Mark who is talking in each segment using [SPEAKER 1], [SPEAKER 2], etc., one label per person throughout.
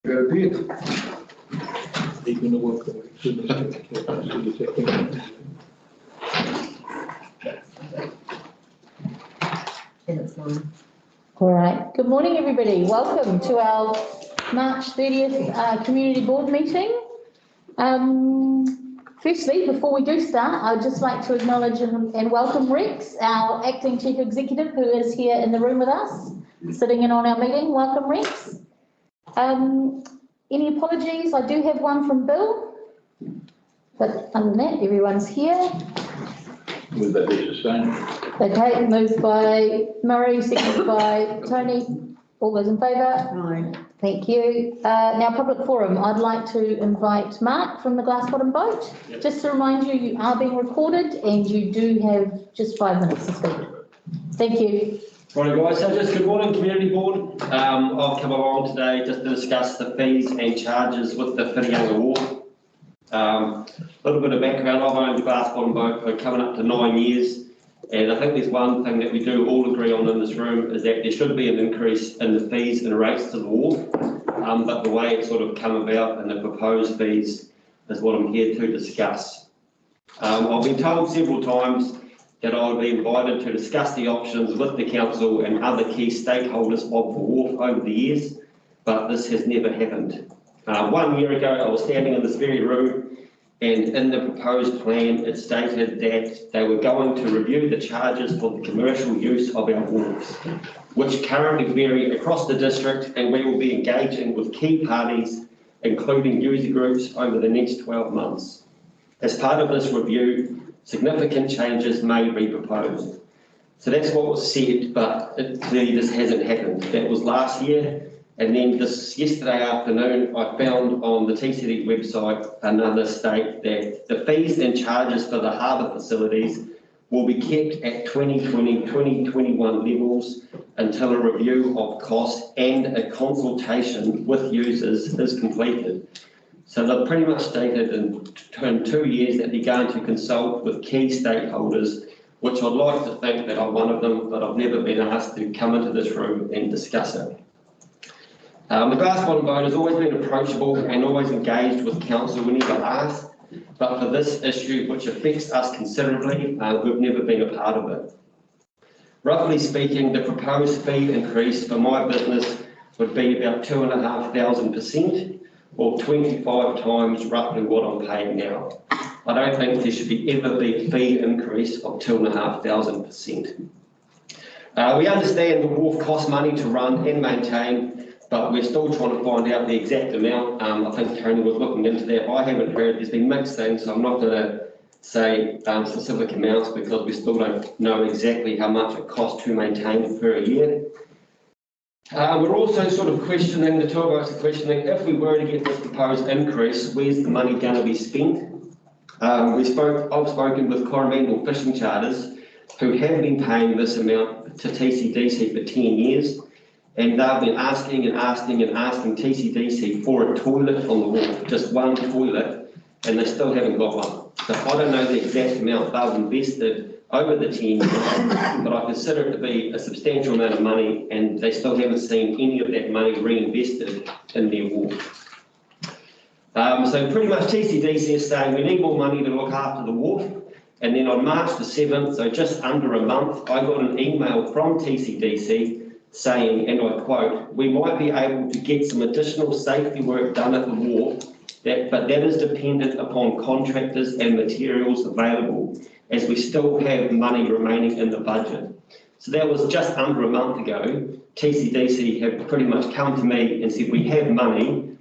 [SPEAKER 1] Even the work that
[SPEAKER 2] All right. Good morning, everybody. Welcome to our March 30th Community Board meeting. Firstly, before we do start, I'd just like to acknowledge and welcome Rex, our Acting Chief Executive, who is here in the room with us, sitting in on our meeting. Welcome, Rex. Any apologies? I do have one from Bill, but other than that, everyone's here.
[SPEAKER 1] Would that be sustained?
[SPEAKER 2] Okay, moved by Murray, seconded by Tony. All those in favour?
[SPEAKER 3] Aye.
[SPEAKER 2] Thank you. Now, public forum. I'd like to invite Mark from the Glass Bottom Boat. Yep. Just to remind you, you are being recorded and you do have just 5 minutes to speak. Thank you.
[SPEAKER 4] Right, guys, so just good morning, Community Board. I've come along today just to discuss the fees and charges with the Whirianga Wharf. A little bit of background, I've owned the Glass Bottom Boat for coming up to 9 years, and I think there's one thing that we do all agree on in this room is that there should be an increase in the fees and rates to the wharf, but the way it's sort of come about and the proposed fees is what I'm here to discuss. I've been told several times that I would be invited to discuss the options with the council and other key stakeholders of the wharf over the years, but this has never happened. 1 year ago, I was standing in this very room, and in the proposed plan, it stated that they were going to review the charges for the commercial use of our wharves, which currently vary across the district, and we will be engaging with key parties, including user groups, over the next 12 months. As part of this review, significant changes may be proposed. So that's what was said, but it clearly just hasn't happened. That was last year, and then yesterday afternoon, I found on the TCD website another state that the fees and charges for the harbour facilities will be kept at 2020-2021 levels until a review of costs and a consultation with users is completed. So they've pretty much stated in 2 years that they're going to consult with key stakeholders, which I'd like to think that I'm one of them, but I've never been asked to come into this room and discuss it. The Glass Bottom Boat has always been approachable and always engaged with council whenever asked, but for this issue, which affects us considerably, we've never been a part of it. Roughly speaking, the proposed fee increase for my business would be about 2,500%. or 25 times roughly what I'm paying now. I don't think there should ever be a fee increase of 2,500%. We understand the wharf costs money to run and maintain, but we're still trying to find out the exact amount. I think Tony was looking into that. I haven't heard, there's been mixed things, so I'm not going to say specific amounts because we still don't know exactly how much it costs to maintain per year. We're also sort of questioning, the two of us are questioning, if we were to get this proposed increase, where's the money going to be spent? I've spoken with Coromandel Fishing Charters, who have been paying this amount to TCDC for 10 years, and they've been asking and asking and asking TCDC for a toilet on the wharf, just one toilet, and they still haven't got one. So I don't know the exact amount they've invested over the 10 years, but I consider it to be a substantial amount of money, and they still haven't seen any of that money reinvested in their wharf. So pretty much TCDC is saying we need more money to look after the wharf, and then on March the 7th, so just under a month, I got an email from TCDC saying, and I quote, "We might be able to get some additional safety work done at the wharf, but that is dependent upon contractors and materials available, as we still have money remaining in the budget." So that was just under a month ago. TCDC have pretty much come to me and said, we have money,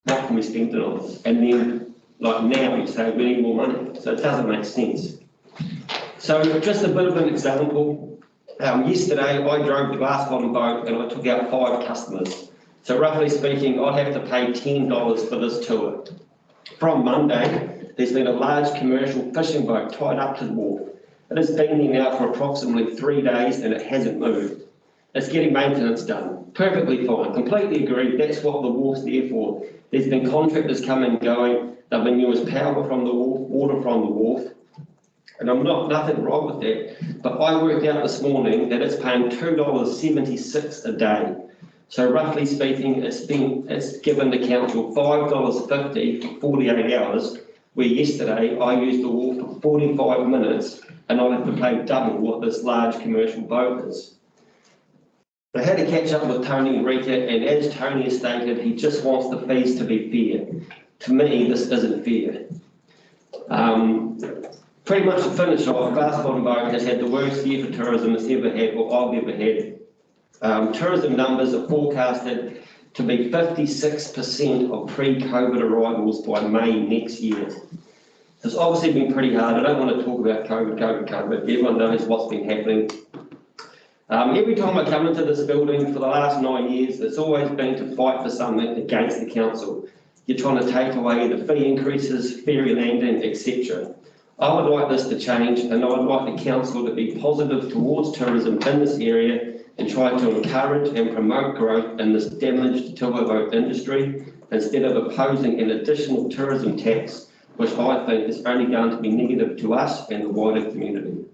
[SPEAKER 4] what can we spend it on? And then, like now, we say we need more money. So it doesn't make sense. So just a bit of an example. Yesterday, I drove the Glass Bottom Boat and I took out 5 customers. So roughly speaking, I'd have to pay $10 for this tour. From Monday, there's been a large commercial fishing boat tied up to the wharf. It has been there now for approximately 3 days and it hasn't moved. It's getting maintenance done. Perfectly fine. Completely agree. That's what the wharf's there for. There's been contractors coming and going. They've been using power from the wharf, water from the wharf. And nothing wrong with that. But I worked out this morning that it's paying $2.76 a day. So roughly speaking, it's given the council $5.50 for 48 hours, where yesterday I used the wharf for 45 minutes and I have to pay double what this large commercial boat is. I had to catch up with Tony Rika, and as Tony has stated, he just wants the fees to be fair. To me, this isn't fair. Pretty much to finish off, Glass Bottom Boat has had the worst year for tourism it's ever had, or I've ever had. Tourism numbers are forecasted to be 56% of pre-COVID arrivals by May next year. It's obviously been pretty hard. I don't want to talk about COVID. Everyone knows what's been happening. Every time I come into this building for the last 9 years, it's always been to fight for something against the council. You're trying to take away the fee increases, ferry landing, etc. I would like this to change, and I would like the council to be positive towards tourism in this area and try to encourage and promote growth in this damaged tourboat industry instead of opposing an additional tourism tax, which I think is only going to be negative to us and the wider community.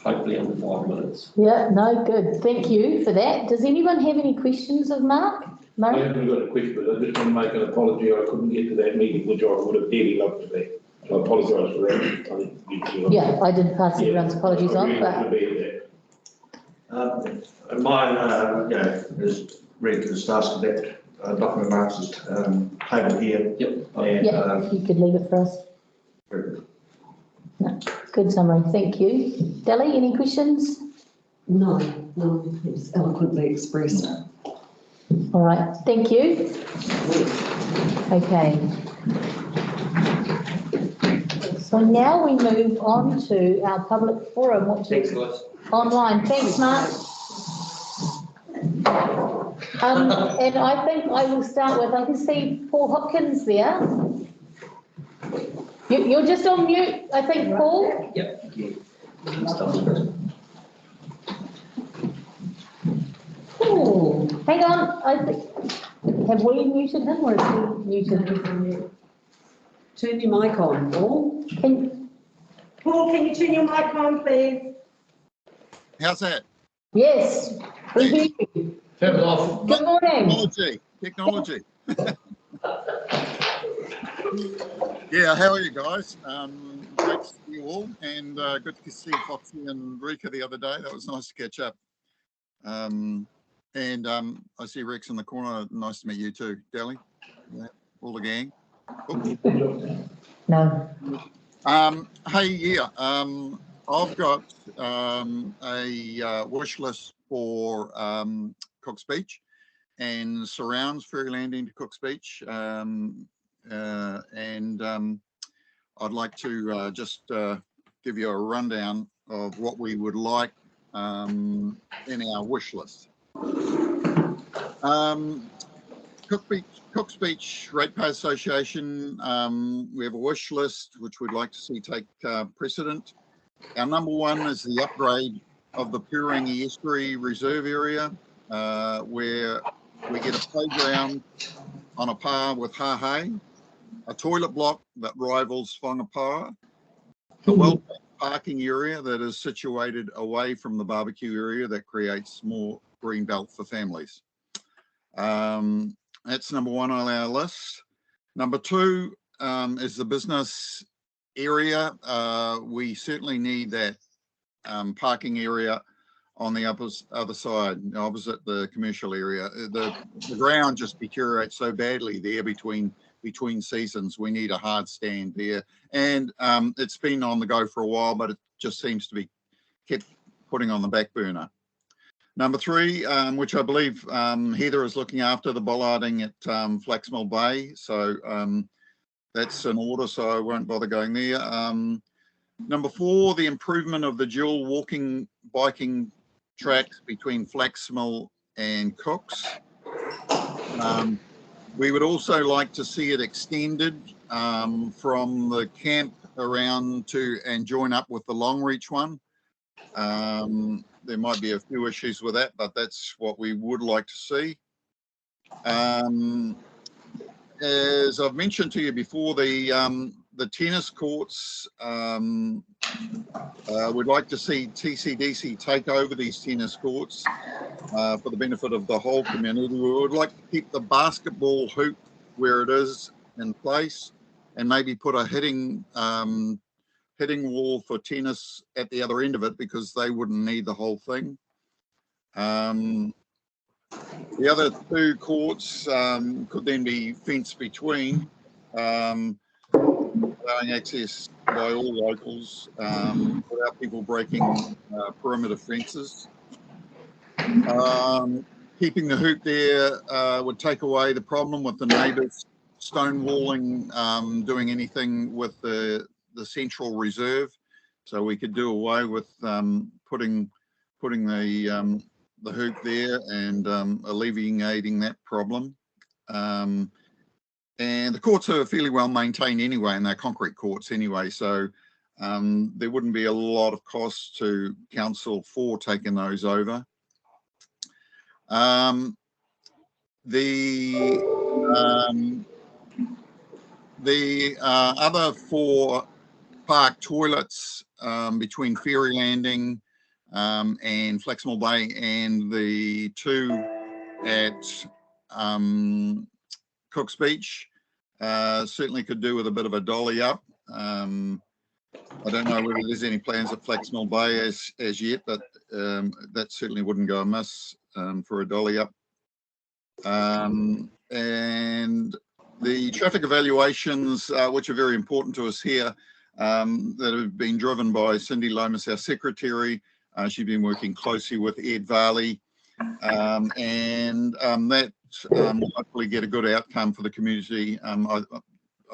[SPEAKER 4] Hopefully under 5 minutes.
[SPEAKER 2] Yeah, no, good. Thank you for that. Does anyone have any questions of Mark?
[SPEAKER 1] I haven't got a question, but I just want to make an apology. I couldn't get to that meeting, which I would have dearly loved to be. So I apologise for that. I think
[SPEAKER 2] Yeah, I did pass everyone's apologies on, but.
[SPEAKER 3] Mine, as Rick has asked that document marks is table here.
[SPEAKER 4] Yep.
[SPEAKER 3] And,
[SPEAKER 2] Yeah, if you could leave it for us. No, good summary, thank you. Deli, any questions?
[SPEAKER 5] No, it's eloquently expressed.
[SPEAKER 2] All right, thank you. Okay. So now we move on to our public forum, which is online. Thanks, Mark. And I think I will start with, I can see Paul Hopkins there. You're just on mute, I think, Paul?
[SPEAKER 4] Yep.
[SPEAKER 2] Oh, hang on, I think, have we muted him or is he muted?
[SPEAKER 5] Turn your mic on, Paul.
[SPEAKER 6] Paul, can you turn your mic on, please?
[SPEAKER 7] How's that?
[SPEAKER 2] Yes, we hear you.
[SPEAKER 1] Turn it off.
[SPEAKER 2] Good morning.
[SPEAKER 7] Technology. Yeah, how are you guys? Great to see you all, and good to see Foxy and Rika the other day. That was nice to catch up. I see Rex in the corner. Nice to meet you too, Dally. Yeah, all the gang. Cool.
[SPEAKER 2] No.
[SPEAKER 7] Hey, yeah. I've got a wish list for Cook's Beach and surrounds ferry landing to Cook's Beach. I'd like to just give you a rundown of what we would like in our wish list. Cook's Beach Ratepayers Association, we have a wish list which we'd like to see take precedent. Our number one is the upgrade of the Purangi Estuary Reserve Area, where we get a playground on a par with Hahei, a toilet block that rivals Whangapara, a well parking area that is situated away from the barbecue area that creates more green belt for families. That's number one on our list. Number two is the business area. We certainly need that parking area on the other side, opposite the commercial area. The ground just deteriorates so badly there between seasons. We need a hard stand there, and it's been on the go for a while, but it just seems to be kept putting on the back burner. Number three, which I believe Heather is looking after, the bollarding at Flaxmill Bay, so that's in order, so I won't bother going there. Number four, the improvement of the dual walking biking tracks between Flaxmill and Cooks. We would also like to see it extended from the camp around to and join up with the Longreach one. There might be a few issues with that, but that's what we would like to see. As I've mentioned to you before, the the tennis courts, we'd like to see TCDC take over these tennis courts for the benefit of the whole community. We would like to keep the basketball hoop where it is in place, and maybe put a hitting wall for tennis at the other end of it, because they wouldn't need the whole thing. The other two courts could then be fenced between, allowing access by all locals without people breaking perimeter fences. Keeping the hoop there would take away the problem with the neighbours stonewalling, doing anything with the central reserve. So we could do away with putting the hoop there and alleviating that problem. And the courts are fairly well maintained anyway, and they're concrete courts anyway, so there wouldn't be a lot of cost to council for taking those over. The other 4 park toilets between Ferry Landing and Flexible Bay, and the 2 at Cook's Beach certainly could do with a bit of a dolly up. I don't know whether there's any plans at Flexible Bay as yet, but that certainly wouldn't go amiss for a dolly up. And the traffic evaluations, which are very important to us here, that have been driven by Cindy Lomas, our secretary. She's been working closely with Ed Varley, and that will hopefully get a good outcome for the community. I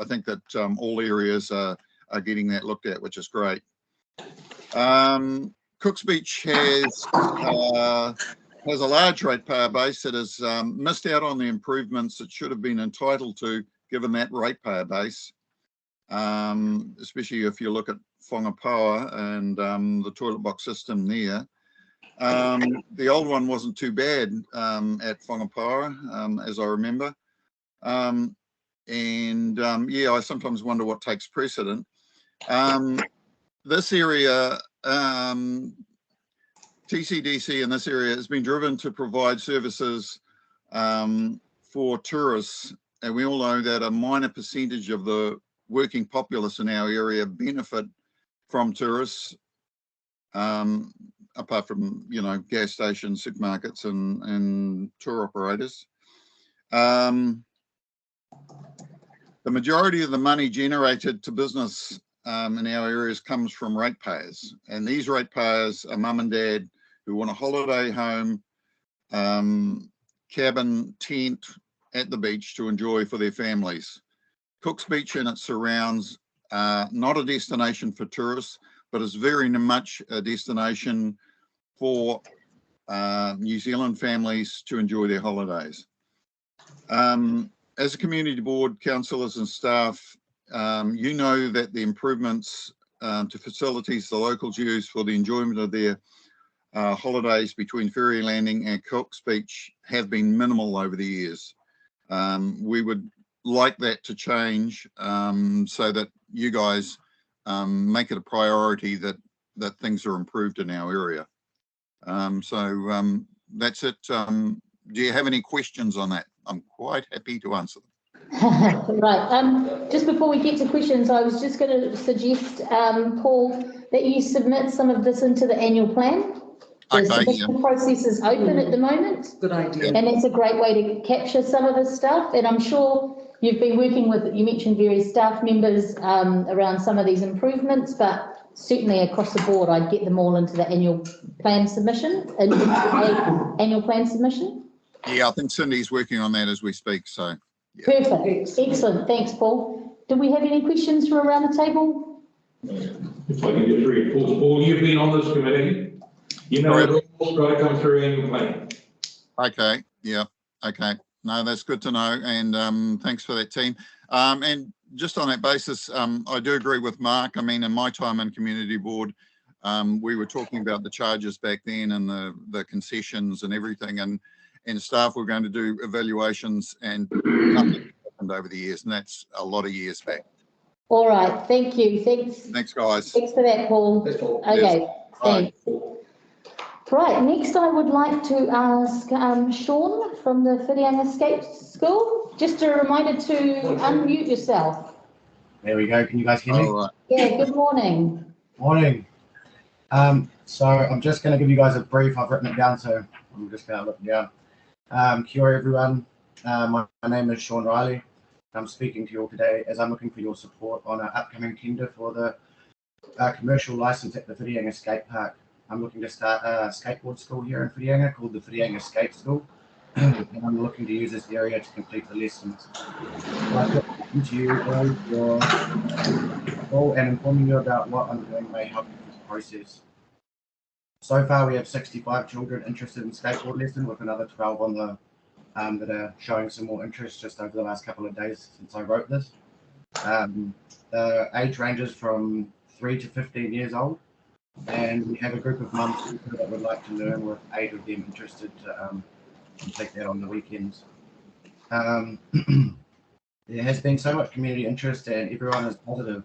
[SPEAKER 7] think that all areas are getting that looked at, which is great. Cook's Beach has a large ratepayer base that has missed out on the improvements it should have been entitled to, given that ratepayer base, especially if you look at Whangapawa and the toilet box system there. The old one wasn't too bad at Whangapawa, as I remember. Yeah, I sometimes wonder what takes precedent. This area, TCDC in this area has been driven to provide services for tourists, and we all know that a minor percentage of the working populace in our area benefit from tourists, apart from, you know, gas stations, supermarkets and tour operators. The majority of the money generated to business in our areas comes from ratepayers, and these ratepayers are mum and dad who want a holiday home, cabin, tent at the beach to enjoy for their families. Cook's Beach and its surrounds are not a destination for tourists, but is very much a destination for New Zealand families to enjoy their holidays. As a community board, councillors and staff, you know that the improvements to facilities the locals use for the enjoyment of their holidays between Ferry Landing and Cook's Beach have been minimal over the years. We would like that to change so that you guys make it a priority that things are improved in our area. So that's it. Do you have any questions on that? I'm quite happy to answer them.
[SPEAKER 2] Right. Just before we get to questions, I was just going to suggest, Paul, that you submit some of this into the annual plan. The submission process is open at the moment.
[SPEAKER 5] Good idea.
[SPEAKER 2] And it's a great way to capture some of this stuff. And I'm sure you've been working with, you mentioned various staff members around some of these improvements, but certainly across the board, I'd get them all into the annual plan submission, annual plan submission.
[SPEAKER 7] Yeah, I think Cindy's working on that as we speak, so. Yeah.
[SPEAKER 2] Perfect. Excellent. Thanks, Paul. Do we have any questions from around the table?
[SPEAKER 1] If I can just reinforce, Paul, you've been on this committee. You know it all's got to come through annual plan.
[SPEAKER 7] Okay. Yeah. Okay. No, that's good to know. And thanks for that, team. And just on that basis, I do agree with Mark. I mean, in my time in community board, we were talking about the charges back then and the concessions and everything, and staff were going to do evaluations, and nothing happened over the years, and that's a lot of years back.
[SPEAKER 2] All right, thank you.
[SPEAKER 7] Thanks, guys.
[SPEAKER 2] Thanks for that, Paul.
[SPEAKER 3] That's all.
[SPEAKER 2] Okay,
[SPEAKER 7] Bye.
[SPEAKER 2] thanks. Right, next I would like to ask Sean from the Whirianga Escape School. Just a reminder to unmute yourself.
[SPEAKER 8] There we go. Can you guys hear me?
[SPEAKER 7] All right.
[SPEAKER 2] Yeah, good morning.
[SPEAKER 8] Morning. So I'm just going to give you guys a brief. I've written it down, so I'm just going to look it down. Kia ora, everyone. My name is Sean Riley. I'm speaking to you all today as I'm looking for your support on an upcoming tender for the commercial license at the Whirianga Skate Park. I'm looking to start a skateboard school here in Whirianga called the Whirianga Skate School. And I'm looking to use this area to complete the lessons. I'd like to to you all and informing you about what I'm doing may help with this process. So far, we have 65 children interested in skateboard lesson, with another 12 on the that are showing some more interest just over the last couple of days since I wrote this. The age ranges from 3 to 15 years old, and we have a group of mums that would like to learn, with 8 of them interested to complete that on the weekends. There has been so much community interest and everyone is positive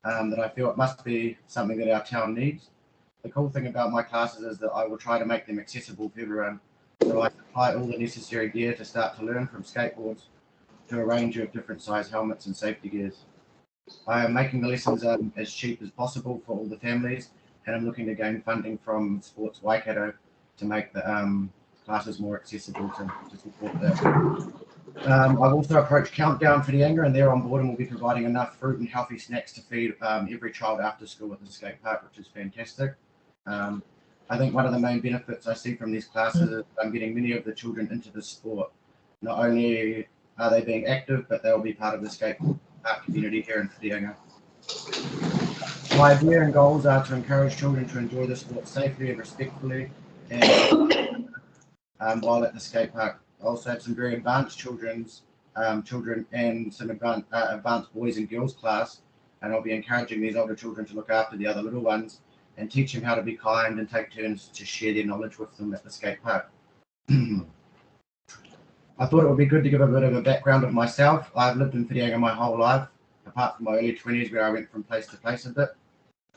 [SPEAKER 8] that I feel it must be something that our town needs. The cool thing about my classes is that I will try to make them accessible to everyone. So I supply all the necessary gear to start to learn, from skateboards to a range of different size helmets and safety gears. I am making the lessons as cheap as possible for all the families, and I'm looking to gain funding from Sports Waikato to make the classes more accessible to support that. I've also approached Countdown Whirianga, and they're on board and will be providing enough fruit and healthy snacks to feed every child after school at the skate park, which is fantastic. I think one of the main benefits I see from these classes is I'm getting many of the children into the sport. Not only are they being active, but they'll be part of the skate park community here in Whirianga. My idea and goals are to encourage children to enjoy the sport safely and respectfully, and while at the skate park. I also have some very advanced children and some advanced boys and girls class, and I'll be encouraging these older children to look after the other little ones and teach them how to be kind and take turns to share their knowledge with them at the skate park. I thought it would be good to give a bit of a background of myself. I've lived in Whirianga my whole life, apart from my early 20s where I went from place to place a bit,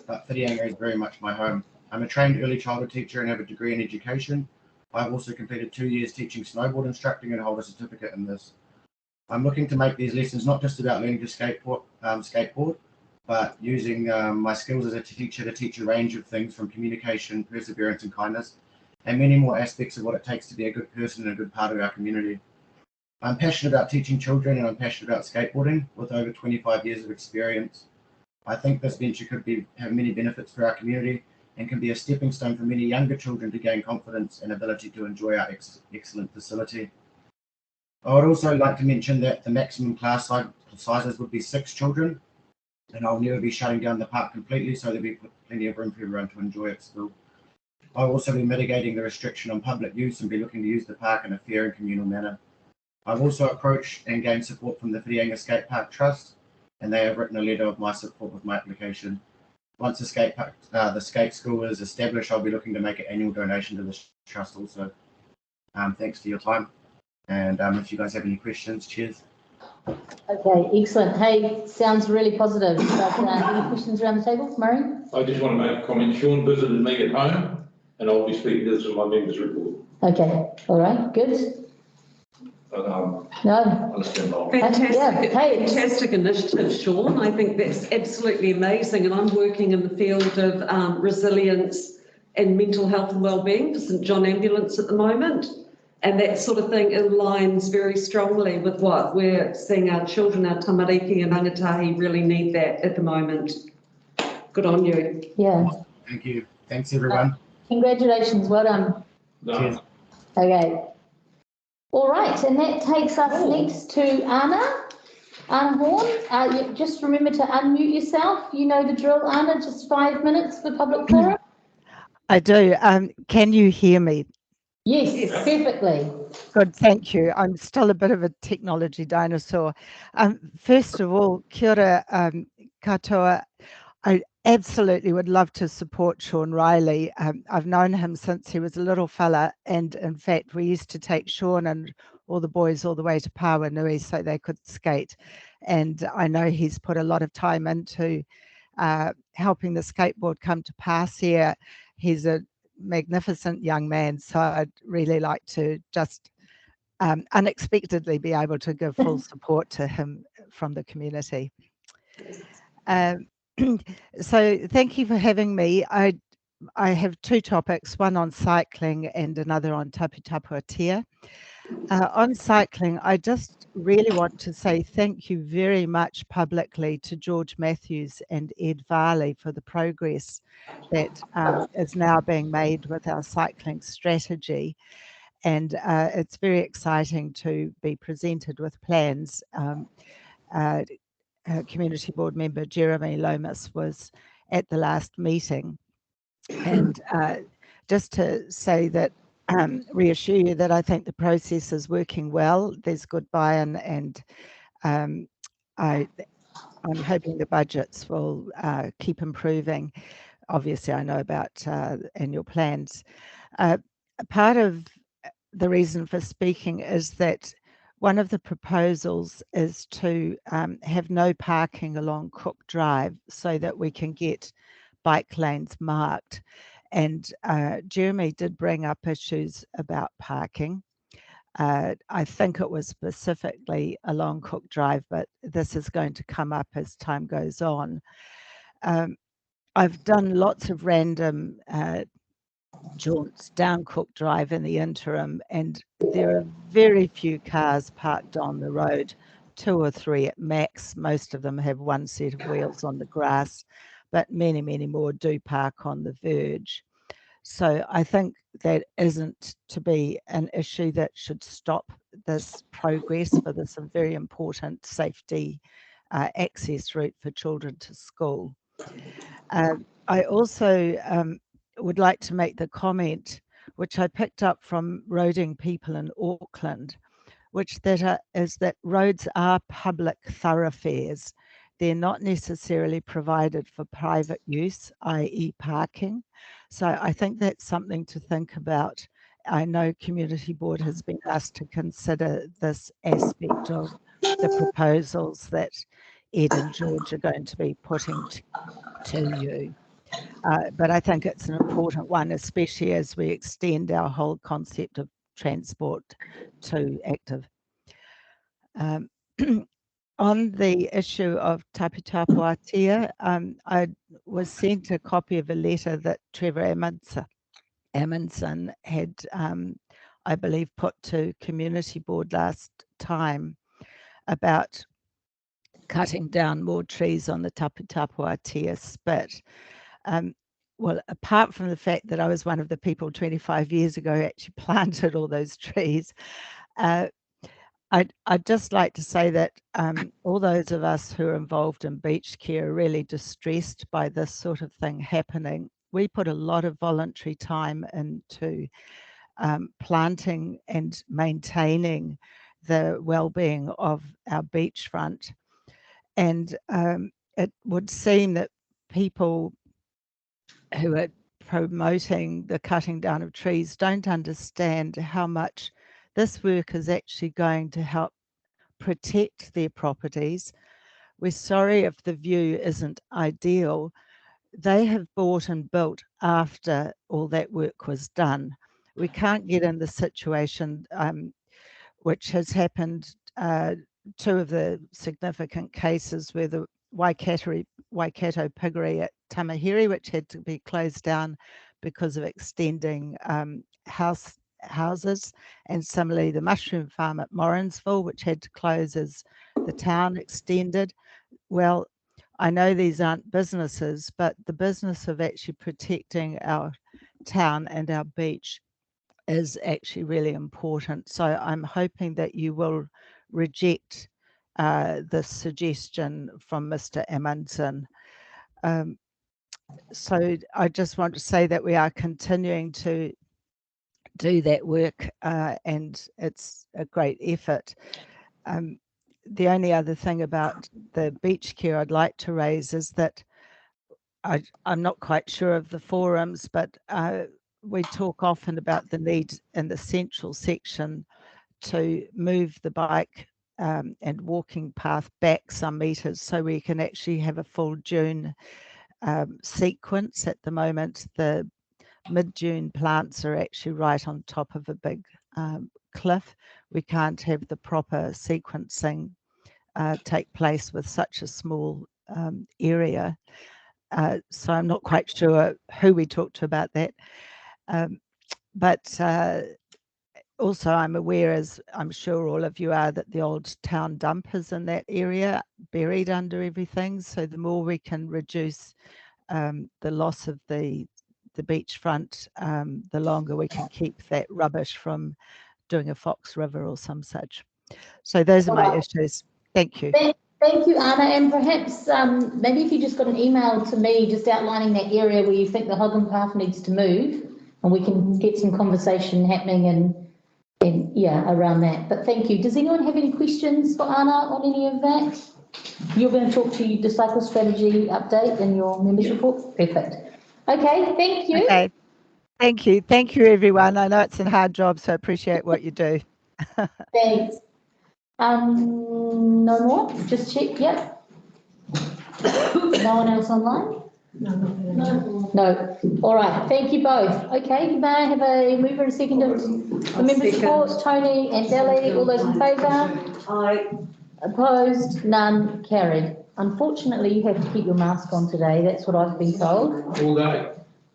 [SPEAKER 8] but Whirianga is very much my home. I'm a trained early childhood teacher and have a degree in education. I've also completed 2 years teaching snowboard instructing and hold a certificate in this. I'm looking to make these lessons not just about learning to skateboard, but using my skills as a teacher to teach a range of things, from communication, perseverance and kindness, and many more aspects of what it takes to be a good person and a good part of our community. I'm passionate about teaching children, and I'm passionate about skateboarding with over 25 years of experience. I think this venture could have many benefits for our community and can be a stepping stone for many younger children to gain confidence and ability to enjoy our excellent facility. I would also like to mention that the maximum class sizes would be 6 children, and I'll never be shutting down the park completely, so there'll be plenty of room for everyone to enjoy at school. I'll also be mitigating the restriction on public use and be looking to use the park in a fair and communal manner. I've also approached and gained support from the Whirianga Skate Park Trust, and they have written a letter of my support with my application. Once the skate school is established, I'll be looking to make an annual donation to this trust also. Thanks for your time. And if you guys have any questions, cheers.
[SPEAKER 2] Okay, excellent. Hey, sounds really positive. But, any questions around the table? Murray?
[SPEAKER 1] I just want to make a comment. Sean visited me at home, and I'll be speaking to this in my members' report.
[SPEAKER 2] Okay, all right, good.
[SPEAKER 3] But
[SPEAKER 2] No.
[SPEAKER 3] understand all.
[SPEAKER 5] Fantastic,
[SPEAKER 2] Yeah, hey.
[SPEAKER 5] fantastic initiative, Sean. I think that's absolutely amazing. And I'm working in the field of resilience and mental health and wellbeing for St John Ambulance at the moment. And that sort of thing aligns very strongly with what we're seeing our children, our tamariki and rangatahi really need that at the moment. Good on you.
[SPEAKER 2] Yeah.
[SPEAKER 8] Thank you. Thanks, everyone.
[SPEAKER 2] Congratulations, well done.
[SPEAKER 8] Cheers.
[SPEAKER 2] Okay. All right, and that takes us next to Anna. Anna Horn, you just remember to unmute yourself. You know the drill, Anna, just 5 minutes for public forum.
[SPEAKER 9] I do. Can you hear me?
[SPEAKER 2] Yes, perfectly.
[SPEAKER 9] Good, thank you. I'm still a bit of a technology dinosaur. First of all, kia ora katoa. I absolutely would love to support Sean Riley. I've known him since he was a little fella, and in fact, we used to take Sean and all the boys all the way to Pawanui so they could skate. And I know he's put a lot of time into helping the skateboard come to pass here. He's a magnificent young man, so I'd really like to just unexpectedly be able to give full support to him from the community. So thank you for having me. I have two topics, one on cycling and another on Tapu Tapu Atia. On cycling, I just really want to say thank you very much publicly to George Matthews and Ed Varley for the progress that is now being made with our cycling strategy. And it's very exciting to be presented with plans. Community board member Jeremy Lomas was at the last meeting. And just to say that, reassure you that I think the process is working well. There's good buy-in, and I'm hoping the budgets will keep improving. Obviously, I know about annual plans. Part of the reason for speaking is that one of the proposals is to have no parking along Cook Drive so that we can get bike lanes marked. And Jeremy did bring up issues about parking. I think it was specifically along Cook Drive, but this is going to come up as time goes on. I've done lots of random jaunts down Cook Drive in the interim, and there are very few cars parked on the road, 2 or 3 at max. Most of them have one set of wheels on the grass, but many, many more do park on the verge. So I think that isn't to be an issue that should stop this progress for this very important safety access route for children to school. I also would like to make the comment, which I picked up from roading people in Auckland, which is that roads are public thoroughfares. They're not necessarily provided for private use, i.e. parking. So I think that's something to think about. I know Community Board has been asked to consider this aspect of the proposals that Ed and George are going to be putting to you. But I think it's an important one, especially as we extend our whole concept of transport to active. On the issue of Tapu Tapu Atia, I was sent a copy of a letter that Trevor Amundsen had, I believe, put to Community Board last time about cutting down more trees on the Tapu Tapu Atia spit. Well, apart from the fact that I was one of the people 25 years ago who actually planted all those trees, I'd just like to say that all those of us who are involved in beach care are really distressed by this sort of thing happening. We put a lot of voluntary time into planting and maintaining the well-being of our beachfront. And it would seem that people who are promoting the cutting down of trees don't understand how much this work is actually going to help protect their properties. We're sorry if the view isn't ideal. They have bought and built after all that work was done. We can't get in the situation which has happened, 2 of the significant cases where the Waikato piggery at Tamahiri, which had to be closed down because of extending houses, and similarly the mushroom farm at Morrinsville, which had to close as the town extended. Well, I know these aren't businesses, but the business of actually protecting our town and our beach is actually really important. So I'm hoping that you will reject this suggestion from Mr. Amundsen. So I just want to say that we are continuing to do that work, and it's a great effort. The only other thing about the beach care I'd like to raise is that I'm not quite sure of the forums, but we talk often about the need in the central section to move the bike and walking path back some meters so we can actually have a full dune sequence. At the moment, the mid-dune plants are actually right on top of a big cliff. We can't have the proper sequencing take place with such a small area. So I'm not quite sure who we talked to about that. But also I'm aware, as I'm sure all of you are, that the old town dump is in that area, buried under everything. So the more we can reduce the loss of the beachfront, the longer we can keep that rubbish from doing a Fox River or some such. So those are my issues. Thank you.
[SPEAKER 2] Thank you, Anna, and perhaps maybe if you just got an email to me just outlining that area where you think the Hogan path needs to move, and we can get some conversation happening and yeah, around that. But thank you. Does anyone have any questions for Anna on any of that? You're going to talk to the cycle strategy update in your members report? Perfect. Okay, thank you.
[SPEAKER 9] Okay. Thank you. Thank you, everyone. I know it's a hard job, so I appreciate what you do.
[SPEAKER 2] Thanks. No more? Just check, yep. No one else online? No. All right, thank you both. Okay, may I have a mover and seconder of the members' reports, Tony and Delhi, all those in favour?
[SPEAKER 5] Aye.
[SPEAKER 2] Opposed? None? Carried. Unfortunately, you have to keep your mask on today, that's what I've been told.
[SPEAKER 1] All day.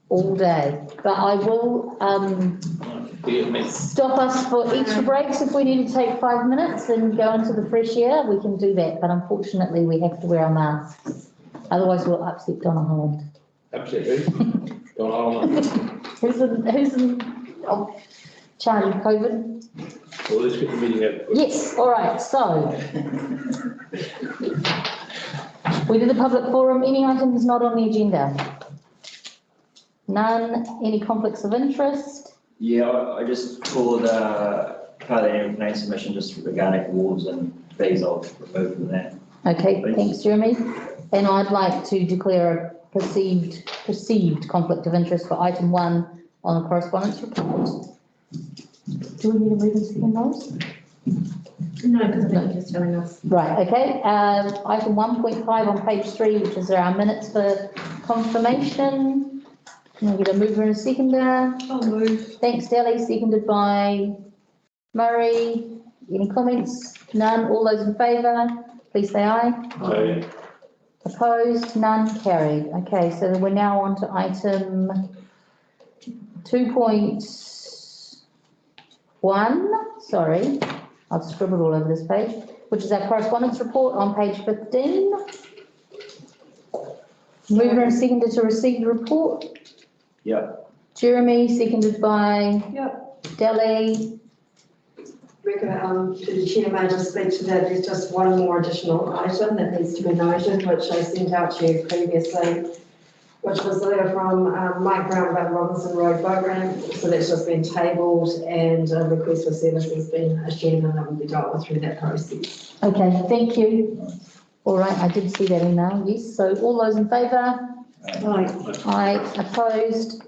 [SPEAKER 2] All day. But I will stop us for extra breaks if we need to take 5 minutes and go into the fresh air, we can do that. But unfortunately, we have to wear our masks. Otherwise, we'll upset Donna Holland.
[SPEAKER 1] Upset who? Donna Holland.
[SPEAKER 2] Who's in charge of COVID?
[SPEAKER 1] Well, let's get the meeting out.
[SPEAKER 2] Yes, all right, so. We did the public forum. Any items not on the agenda? None. Any conflicts of interest?
[SPEAKER 10] Yeah, I just for the part of the information submission just regarding awards and fees, I'll remove from that.
[SPEAKER 2] Okay, thanks, Jeremy. And I'd like to declare a perceived conflict of interest for item 1 on the correspondence report. Do we need to move and second those?
[SPEAKER 6] No, because I think you're just telling us.
[SPEAKER 2] Right, okay. Item 1.5 on page 3, which is our minutes for confirmation. Can I get a mover and a seconder?
[SPEAKER 5] I'll move.
[SPEAKER 2] Thanks, Delhi. Seconded by Murray. Any comments? None. All those in favour, please say aye.
[SPEAKER 1] Aye.
[SPEAKER 2] Opposed? None. Carried. Okay, so we're now on to item 2.1. Sorry, I've scribbled all over this page, which is our correspondence report on page 15. Mover and seconder to receive the report.
[SPEAKER 10] Yep.
[SPEAKER 2] Jeremy, seconded by
[SPEAKER 5] Yep.
[SPEAKER 2] Delhi.
[SPEAKER 6] To the chair, may I just speak to that? There's just one more additional item that needs to be noted, which I sent out to you previously, which was the letter from Mike Brown about the Robinson Road boat ramp. So that's just been tabled and a request for service has been issued and that will be dealt with through that process.
[SPEAKER 2] Okay, thank you. All right, I did see that email, yes. So all those in favour?
[SPEAKER 5] Aye.
[SPEAKER 2] Aye. Opposed?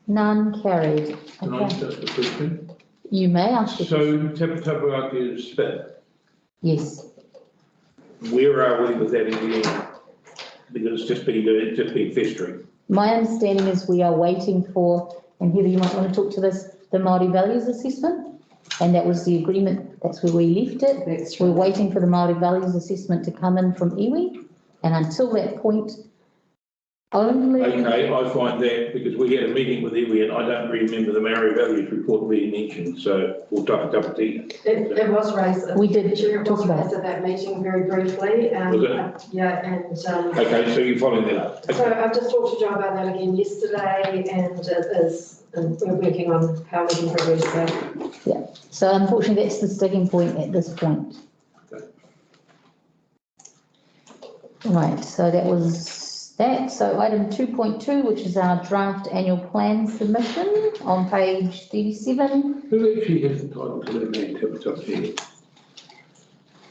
[SPEAKER 2] None. Carried.
[SPEAKER 1] Can I
[SPEAKER 2] Okay.
[SPEAKER 1] just ask a question?
[SPEAKER 2] You may ask.
[SPEAKER 1] So, Tabaraki is spit.
[SPEAKER 2] Yes.
[SPEAKER 1] Where are we with that in the end? Because it's just been festering.
[SPEAKER 2] My understanding is we are waiting for, and Heather, you might want to talk to this, the Māori Values Assessment. And that was the agreement, that's where we left it. We're waiting for the Māori Values Assessment to come in from iwi. And until that point, only.
[SPEAKER 1] Okay, I find that because we had a meeting with iwi and I don't remember the Maori Values report being mentioned, so we'll take a cup of tea.
[SPEAKER 6] It was raised.
[SPEAKER 2] We did
[SPEAKER 6] Chair,
[SPEAKER 2] talk about it.
[SPEAKER 6] at that meeting very briefly.
[SPEAKER 1] Was it?
[SPEAKER 6] Yeah, and.
[SPEAKER 1] Okay, so you're following that up.
[SPEAKER 6] So I've just talked to John about that again yesterday and it is, and we're working on how we can progress that.
[SPEAKER 2] Yeah, so unfortunately that's the sticking point at this point.
[SPEAKER 1] Okay.
[SPEAKER 2] Right, so that was that. So item 2.2, which is our draft annual plan submission on page 37.
[SPEAKER 1] Who actually has the title to that man, here?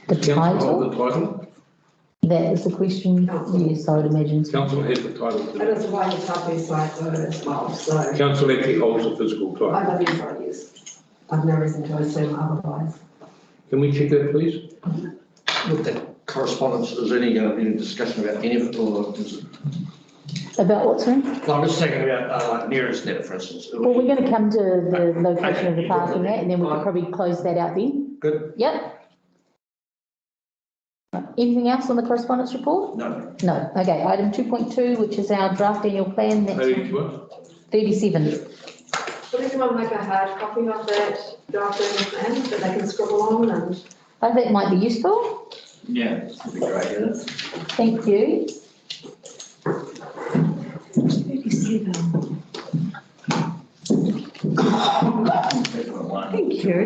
[SPEAKER 2] The
[SPEAKER 1] Council
[SPEAKER 2] title,
[SPEAKER 1] hold the title?
[SPEAKER 2] that is the question, yes, I would imagine. so.
[SPEAKER 1] Council has the title to
[SPEAKER 6] It
[SPEAKER 1] that.
[SPEAKER 6] is why the Tapu site though as well, so
[SPEAKER 1] Council actually holds the physical title.
[SPEAKER 6] I believe so, yes. I've no reason to assume otherwise.
[SPEAKER 1] Can we check that, please?
[SPEAKER 3] With that correspondence, is there any discussion about any of it, or is it?
[SPEAKER 2] About what, sorry?
[SPEAKER 3] Well, I'm just thinking about nearest net, for instance.
[SPEAKER 2] Well, we're going to come to the location of the parking at, and then we can probably close that out then.
[SPEAKER 3] Good.
[SPEAKER 2] Yep. Anything else on the correspondence report?
[SPEAKER 3] No.
[SPEAKER 2] No. Okay, item 2.2, which is our draft annual plan, that's 37.
[SPEAKER 6] Would anyone make a hard copy of that draft annual plan that they can scribble on and?
[SPEAKER 2] I think it might be useful.
[SPEAKER 10] Yeah, that'd be great, yeah.
[SPEAKER 2] Thank you.
[SPEAKER 5] 37. Thank you.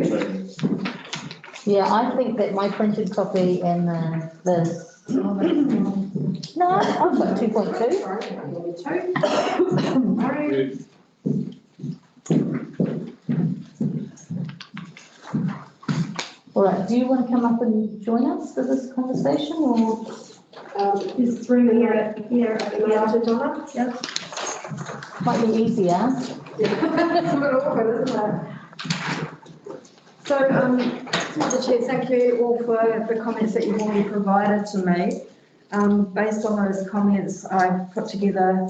[SPEAKER 2] Yeah, I think that my printed copy and the no, I've got 2.2.
[SPEAKER 6] Sorry.
[SPEAKER 2] All right, do you want to come up and join us for this conversation, or?
[SPEAKER 6] Is three here, Donna?
[SPEAKER 2] Yep. Might be easier.
[SPEAKER 6] Yeah, it's a bit awkward, isn't it? So, Mr. Chair, thank you all for the comments that you've already provided to me. Based on those comments, I've put together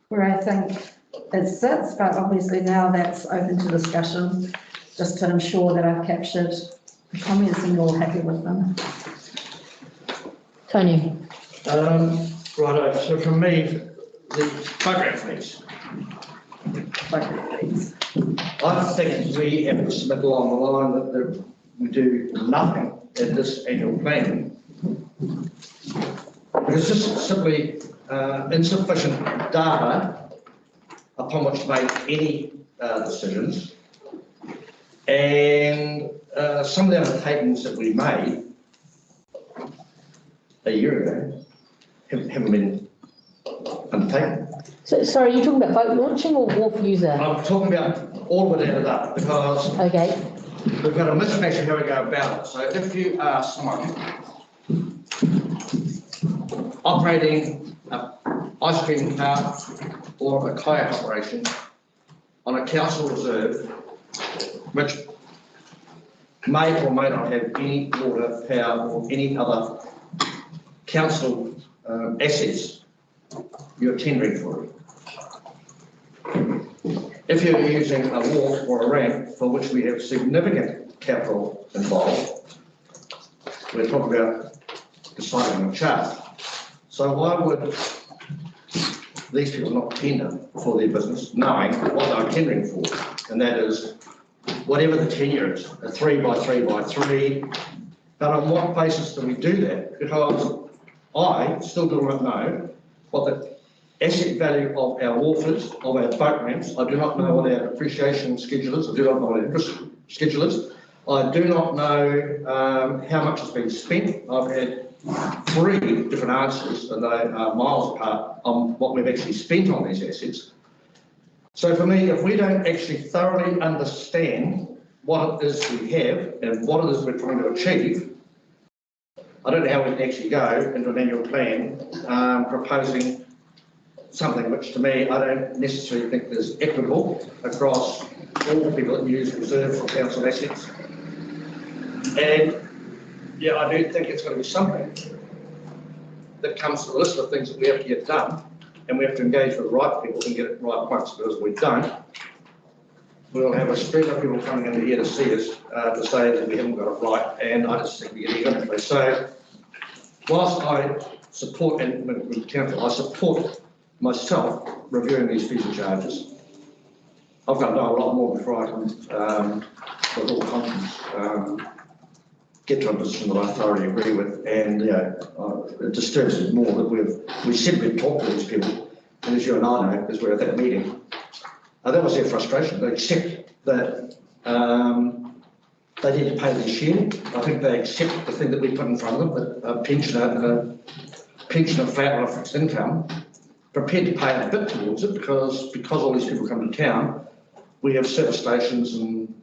[SPEAKER 6] where I think it sits, but obviously now that's open to discussion, just to ensure that I've captured the comments and you're all happy with them.
[SPEAKER 2] Tony.
[SPEAKER 3] Righto, so for me, the program fees. I think we have to submit along the line that we do nothing in this annual plan. Because this is simply insufficient data upon which to make any decisions. And some of the undertakings that we made a year ago haven't been undertaken.
[SPEAKER 2] So, sorry, you're talking about boat launching or wharf user?
[SPEAKER 3] I'm talking about all of it added up, because
[SPEAKER 2] Okay.
[SPEAKER 3] we've got a mismatch of how we go about it. So if you are someone operating an ice cream cart or a kayak operation on a council reserve, which may or may not have any water, power or any other council assets, you're tendering for it. If you're using a wharf or a ramp for which we have significant capital involved, we're talking about deciding on a charge. So why would these people not tender for their business, knowing what they're tendering for? And that is whatever the tenure is, a 3 by 3 by 3. But on what basis do we do that? Because I still do not know what the asset value of our wharf is, of our boat ramps. I do not know what our depreciation schedule is. I do not know what our interest schedule is. I do not know how much has been spent. I've had 3 different answers, and they are miles apart on what we've actually spent on these assets. So for me, if we don't actually thoroughly understand what it is we have and what it is we're trying to achieve, I don't know how we can actually go into an annual plan proposing something which to me I don't necessarily think is equitable across all people that use reserve for council assets. And yeah, I do think it's going to be something that comes to the list of things that we have to get done, and we have to engage with the right people and get it right once, because if we don't, we'll have a stream of people coming in here to see us to say that we haven't got it right, and I just think we get eventually. So whilst I support, and with council, I support myself reviewing these fees and charges. I've got to know a lot more before I can, with all confidence, get to a position that I thoroughly agree with. And it disturbs me more that we said we'd talk to these people, and as you and I know, because we're at that meeting, that was their frustration. They accept that they need to pay their share. I think they accept the thing that we put in front of them, a pensioner flat or a fixed income, prepared to pay a bit towards it because all these people come to town, we have service stations and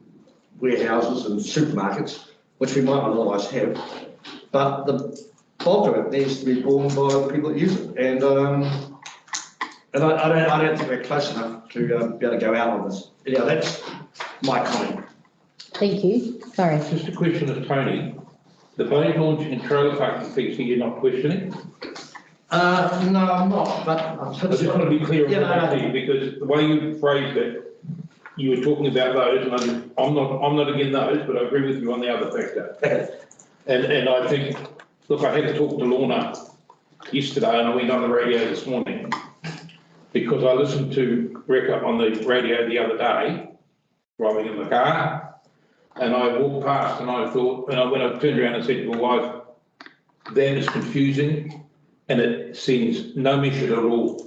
[SPEAKER 3] warehouses and supermarkets, which we might not otherwise have, but the bulk of it needs to be borne by the people that use it. And I don't think we're close enough to be able to go out on this. Yeah, that's my comment.
[SPEAKER 2] Thank you. Sorry.
[SPEAKER 1] Just a question of Tony. The boat launch and trailer parking fees, you're not questioning?
[SPEAKER 3] No, I'm not, but
[SPEAKER 1] I just want to be clear on
[SPEAKER 3] Yeah,
[SPEAKER 1] that,
[SPEAKER 3] no, no.
[SPEAKER 1] because the way you phrased it, you were talking about those, and I'm not against those, but I agree with you on the other factor. And I think, look, I had to talk to Lorna yesterday, and I went on the radio this morning, because I listened to Rebecca on the radio the other day, driving in the car, and I walked past and I thought, and when I turned around and said to my wife, that is confusing, and it sends no message at all.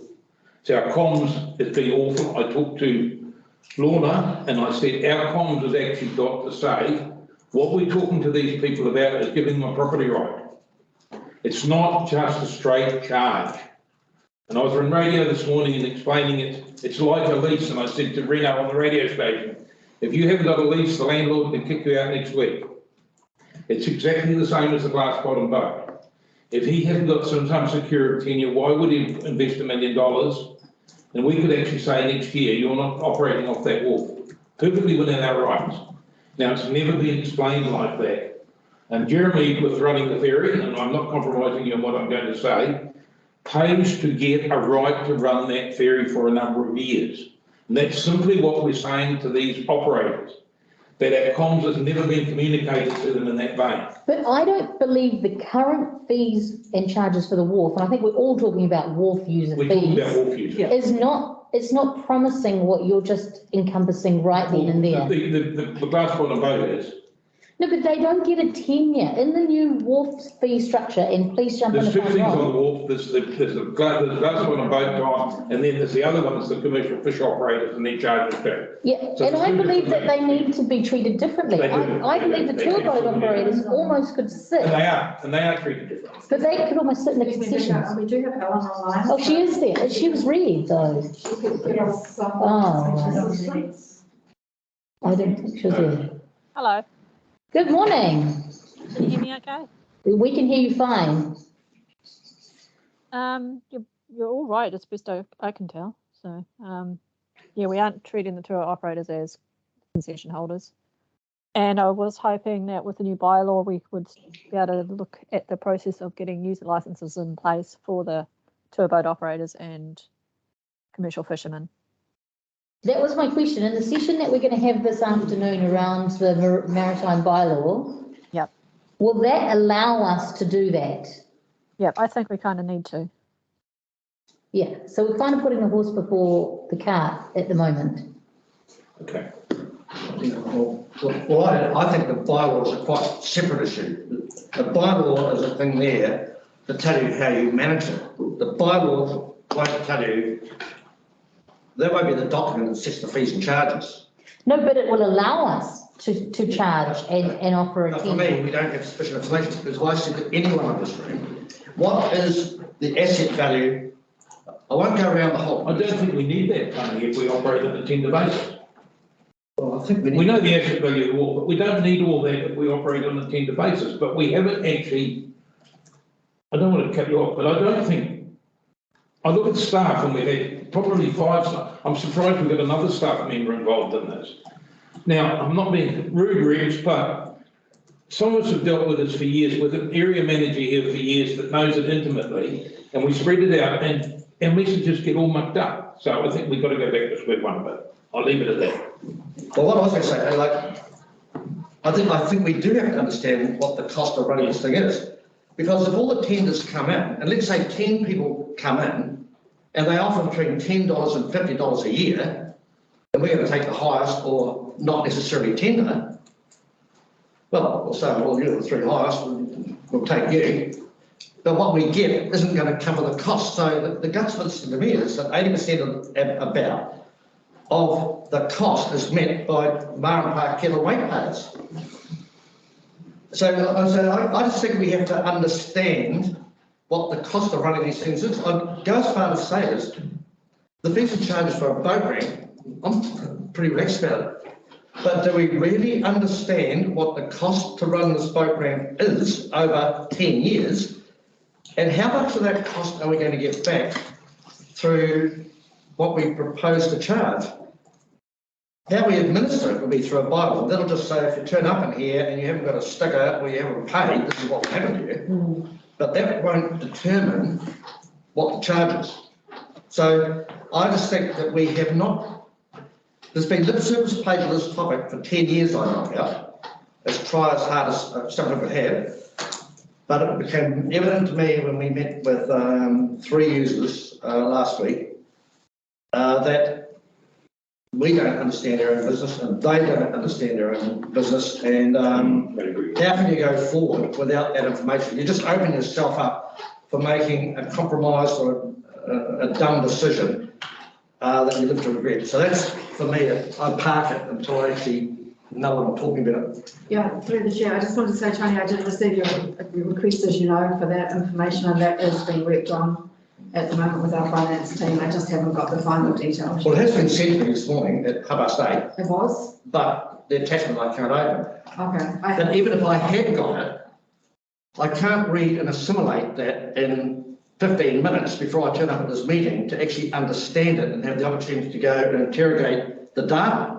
[SPEAKER 1] So our comms has been awful. I talked to Lorna and I said, our comms has actually got to say, what we're talking to these people about is giving them a property right. It's not just a straight charge. And I was on radio this morning and explaining it, it's like a lease, and I said to Reno on the radio station, if you haven't got a lease, the landlord can kick you out next week. It's exactly the same as the glass bottom boat. If he hasn't got some secure tenure, why would he invest $1 million? And we could actually say next year, you're not operating off that wharf, perfectly within our rights. Now, it's never been explained like that. And Jeremy, with running the ferry, and I'm not compromising you on what I'm going to say, pays to get a right to run that ferry for a number of years. And that's simply what we're saying to these operators, that our comms has never been communicated to them in that vein.
[SPEAKER 2] But I don't believe the current fees and charges for the wharf, and I think we're all talking about wharf user
[SPEAKER 1] We're talking
[SPEAKER 2] fees,
[SPEAKER 1] about wharf users.
[SPEAKER 2] it's not promising what you're just encompassing right then and there.
[SPEAKER 1] The glass bottom boat is.
[SPEAKER 2] No, but they don't get a tenure. In the new wharf fee structure, and please jump in
[SPEAKER 1] There's
[SPEAKER 2] if
[SPEAKER 1] two
[SPEAKER 2] I'm
[SPEAKER 1] things on
[SPEAKER 2] wrong.
[SPEAKER 1] the wharf, there's the glass bottom boat time, and then there's the other one, it's the commercial fish operators and their charges too.
[SPEAKER 2] Yeah,
[SPEAKER 1] So
[SPEAKER 2] and
[SPEAKER 1] it's
[SPEAKER 2] I
[SPEAKER 1] two
[SPEAKER 2] believe that
[SPEAKER 1] different
[SPEAKER 2] they need to be treated differently.
[SPEAKER 1] They do.
[SPEAKER 2] I believe the
[SPEAKER 1] They
[SPEAKER 2] tour
[SPEAKER 1] do.
[SPEAKER 2] boat operators almost could sit,
[SPEAKER 1] And they are treated differently.
[SPEAKER 2] but they could almost sit in the concessions.
[SPEAKER 6] We do have Helen online.
[SPEAKER 2] Oh, she is there. She was red though.
[SPEAKER 6] She could give us some.
[SPEAKER 2] Oh. I don't think she was there.
[SPEAKER 11] Hello,
[SPEAKER 2] Good morning.
[SPEAKER 11] can you hear me okay?
[SPEAKER 2] We can hear you fine.
[SPEAKER 11] You're all right as best I can tell. So, yeah, we aren't treating the tour operators as concession holders. And I was hoping that with the new bylaw, we would be able to look at the process of getting user licenses in place for the tour boat operators and commercial fishermen.
[SPEAKER 2] That was my question. In the session that we're going to have this afternoon around the maritime bylaw.
[SPEAKER 11] Yep.
[SPEAKER 2] Will that allow us to do that?
[SPEAKER 11] Yep, I think we kind of need to.
[SPEAKER 2] Yeah, so we're kind of putting the horse before the cart at the moment.
[SPEAKER 1] Okay.
[SPEAKER 3] Well, I think the bylaw is a quite separate issue. The bylaw is a thing there to tell you how you manage it. The bylaw won't tell you, that won't be the document that sets the fees and charges.
[SPEAKER 2] No, but it will allow us to charge and offer a
[SPEAKER 3] But for
[SPEAKER 2] tenure.
[SPEAKER 3] me, we don't have sufficient information, because I said to anyone in this room, what is the asset value? I won't go around the whole.
[SPEAKER 1] I don't think we need that, Tony, if we operate on a tender basis.
[SPEAKER 3] Well, I think we
[SPEAKER 1] We
[SPEAKER 3] need.
[SPEAKER 1] know the asset value of the wharf, but we don't need all that if we operate on a tender basis, but we haven't actually, I don't want to cut you off, but I don't think, I look at staff and we've had probably 5 staff. I'm surprised we've got another staff member involved in this. Now, I'm not being rude, Rex, but some of us have dealt with this for years, with an area manager here for years that knows it intimately, and we spread it out and messages get all mucked up. So I think we've got to go back to square one, but I'll leave it at that.
[SPEAKER 3] Well, what I was going to say, like, I think we do have to understand what the cost of running this thing is. Because if all the tenders come in, and let's say 10 people come in, and they offer between $10 and $50 a year, and we're going to take the highest or not necessarily tender, well, we'll say, well, you're the 3 highest, we'll take you. But what we get isn't going to cover the cost. So the guts of this to me is that 80% of the cost is met by Marine Park kettle ratepayers. So I just think we have to understand what the cost of running these things is. I'd go as far as to say is, the fees and charges for a boat ramp, I'm pretty relaxed about it. But do we really understand what the cost to run this boat ramp is over 10 years? And how much of that cost are we going to get back through what we propose to charge? How we administer it will be through a bylaw. That'll just say if you turn up in here and you haven't got a sticker or you haven't paid, this is what will happen to you. But that won't determine what the charge is. So I just think that we have not, there's been lip service paid to this topic for 10 years, I know about. Let's try as hard as some of it have. But it became evident to me when we met with 3 users last week that we don't understand our own business and they don't understand their own business. And how can you go forward without that information? You just open yourself up for making a compromise or a dumb decision that you live to regret. So that's, for me, I park it until I actually know what I'm talking about.
[SPEAKER 6] Yeah, through the chair, I just wanted to say, Tony, I did receive your request, as you know, for that information, and that is being worked on at the moment with our finance team. I just haven't got the final details.
[SPEAKER 3] Well, it has been sent to me this morning at 8:30.
[SPEAKER 6] It was?
[SPEAKER 3] But the attachment I can't open.
[SPEAKER 6] Okay.
[SPEAKER 3] But even if I had got it, I can't read and assimilate that in 15 minutes before I turn up at this meeting to actually understand it and have the opportunity to go and interrogate the data.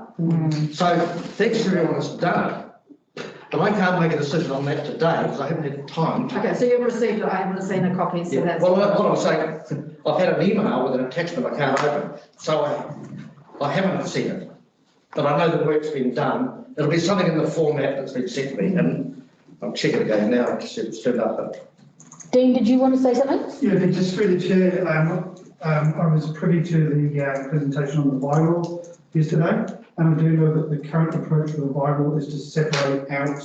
[SPEAKER 3] So thanks to everyone that's done it, but I can't make a decision on that today because I haven't had time.
[SPEAKER 6] Okay, so you've received it, I haven't seen a copy, so that's.
[SPEAKER 3] Well, what I'm saying, I've had an email with an attachment I can't open, so I haven't seen it. But I know the work's been done. It'll be something in the format that's been sent to me, and I'm checking again now to see if it's turned up. But
[SPEAKER 2] Dean, did you want to say something?
[SPEAKER 12] Yeah, but just through the chair, I was privy to the presentation on the bylaw yesterday, and I do know that the current approach for the bylaw is to separate out